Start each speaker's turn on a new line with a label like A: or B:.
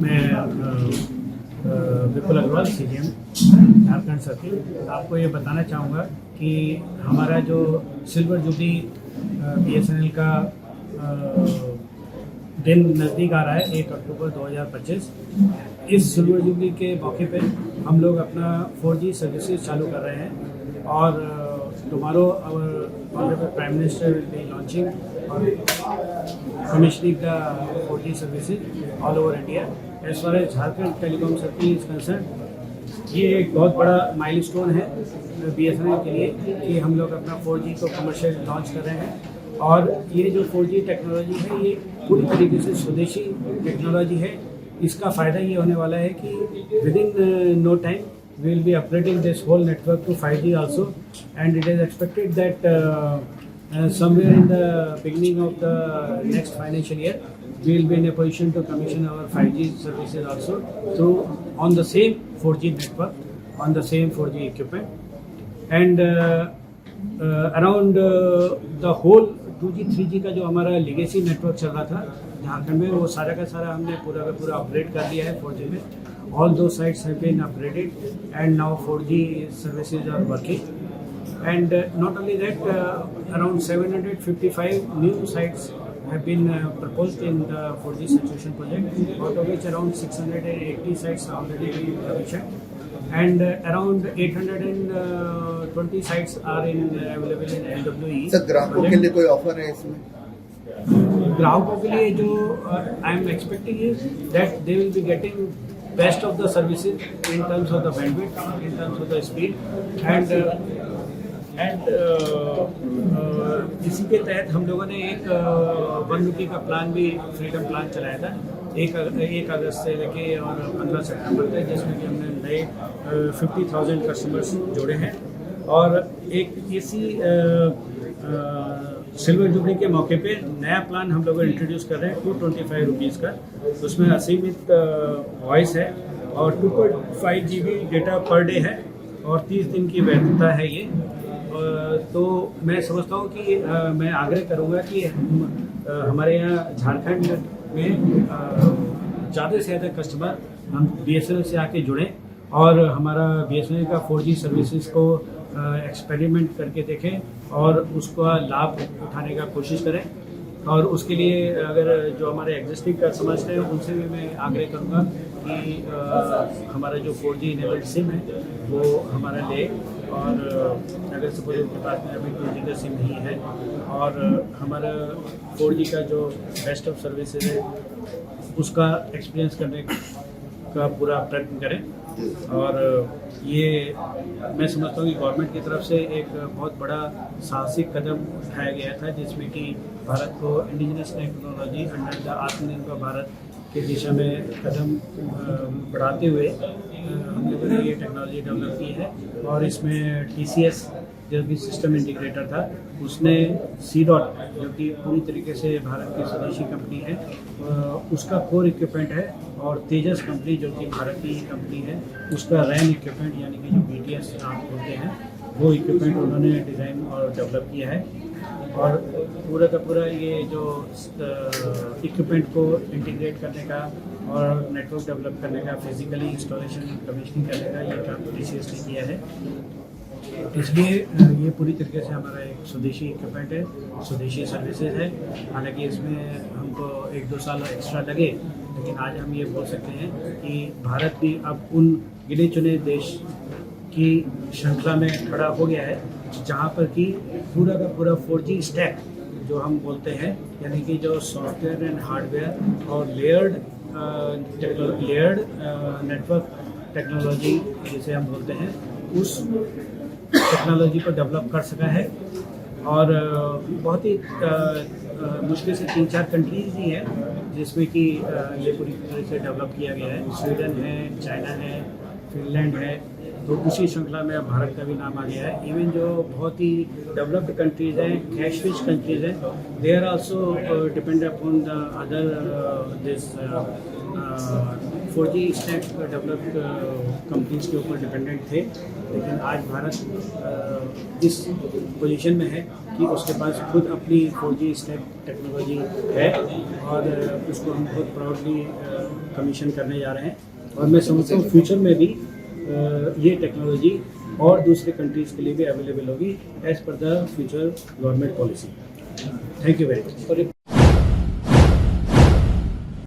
A: मैं विपुल Agarwal CGM Jharkhand circle आपको ये बताना चाहूँगा कि हमारा जो सिल्वर जुबली BSNL का दिन नज़दीक आ रहा है 1 अक्टूबर 2025। इस सिल्वर जुबली के मौके पे हम लोग अपना 4G सर्विसेज चालू कर रहे हैं और tomorrow our honourable prime minister will be launching और commissioning the 4G services all over India. As far as Jharkhand Telecom Circle is concerned, ये एक बहुत बड़ा माइलस्टोन है BSNL के लिए कि हम लोग अपना 4G को कमर्शियल लॉन्च कर रहे हैं। और ये जो 4G टेक्नोलॉजी है ये पूरी तरीके से स्वदेशी टेक्नोलॉजी है। इसका फ़ायदा ये होने वाला है कि within no time we will be upgrading this whole network to 5G also, and it is expected that somewhere in the beginning of the next financial year we will be in a position to commission our 5G services also through on the same 4G network, on the same 4G equipment, and around the whole 2G 3G का जो हमारा legacy network चल रहा था झारखंड में, वो सारा का सारा हमने पूरा का पूरा अपग्रेड कर दिया है 4G में। All those sites have been upgraded and now 4G services are working. And not only that, around 755 new sites have been proposed in the 4G saturation project, out of which around 680 sites are already being commissioned, and around 820 sites are available in LWE.
B: Sir ग्राहकों के लिए कोई offer है इसमें?
A: ग्राहकों के लिए जो I am expecting is that they will be getting best of the services in terms of the bandwidth, in terms of the speed, and इसी के तहत हम लोगों ने एक 1 रुपये का प्लान भी फ्रीडम प्लान चलाया था 1 अगस्त से लेके और 15 सितंबर तक, जिसमें कि हमने नए 50,000 कस्टमर्स जोड़े हैं। और एक इसी सिल्वर जुबली के मौके पे नया प्लान हम लोग इंट्रोड्यूस कर रहे हैं 225 रुपीज़ का। उसमें असीमित वॉइस है और 2.5 GB डेटा पर डे है और 30 दिन की वैधता है ये। तो मैं समझता हूँ कि मैं आग्रह करूँगा कि हमारे यहाँ झारखंड में ज़्यादा से ज़्यादा कस्टमर हम BSNL से आके जुड़ें और हमारा BSNL का 4G सर्विसेज को एक्सपेरिमेंट करके देखें और उसका लाभ उठाने का कोशिश करें। और उसके लिए अगर जो हमारे एग्जिस्टिंग कस्टमर्स हैं उनसे भी मैं आग्रह करूँगा कि हमारा जो 4G इनेबल्ड सिम है वो हमारा ले, और अगर सपोज उनके पास में अभी 2G का सिम नहीं है और हमारा 4G का जो बेस्ट ऑफ सर्विसेज है उसका एक्सपीरियंस करने का पूरा प्रयत्न करें। और ये मैं समझता हूँ कि गवर्नमेंट की तरफ से एक बहुत बड़ा साहसिक कदम उठाया गया था, जिसमें कि भारत को इंडिजिनस टेक्नोलॉजी अंडर द आत्मनिर्भर भारत के दिशा में कदम बढ़ाते हुए हम लोगों ने ये टेक्नोलॉजी डेवलप की है। और इसमें TCS जो भी सिस्टम इंटीग्रेटर था उसने C.DOT जो कि पूरी तरीके से भारत की स्वदेशी कंपनी है उसका कोर इक्विपमेंट है, और तेजस कंपनी जो कि भारत की कंपनी है उसका रैन इक्विपमेंट यानी कि जो BTS आप बोलते हैं वो इक्विपमेंट उन्होंने डिज़ाइन और डेवलप किया है। और पूरा का पूरा ये जो इक्विपमेंट को इंटीग्रेट करने का और नेटवर्क डेवलप करने का, फिजिकली इंस्टॉलेशन कमीशनिंग करने का ये काम TCS ने किया है। इसलिए ये पूरी तरीके से हमारा एक स्वदेशी इक्विपमेंट है, स्वदेशी सर्विसेज है। हालांकि इसमें हमको 1-2 साल एक्स्ट्रा लगे, लेकिन आज हम ये बोल सकते हैं कि भारत भी अब उन गिने चुने देश की श्रृंखला में खड़ा हो गया है जहाँ पर कि पूरा का पूरा 4G स्टैक जो हम बोलते हैं, यानी कि जो सॉफ्टवेयर एंड हार्डवेयर और लेयर्ड नेटवर्क टेक्नोलॉजी जिसे हम बोलते हैं, उस टेक्नोलॉजी को डेवलप कर सका है। और बहुत ही मुश्किल से 3-4 कंट्रीज़ ही हैं जिसमें कि ये पूरी तरह से डेवलप किया गया है। स्वीडन है, चाइना है, फिनलैंड है, तो उसी श्रृंखला में अब भारत का भी नाम आ गया है। इवन जो बहुत ही डेवलप्ड कंट्रीज हैं, कैश रिच कंट्रीज हैं, they are also depend upon the other this 4G stack developed companies के ऊपर डिपेंडेंट थे, लेकिन आज भारत इस पोजीशन में है कि उसके पास खुद अपनी 4G स्टैक टेक्नोलॉजी है और उसको हम बहुत प्राउडली कमीशन करने जा रहे हैं। और मैं समझता हूँ फ्यूचर में भी ये टेक्नोलॉजी और दूसरे कंट्रीज़ के लिए भी अवेलेबल होगी as per the future government policy. Thank you very much.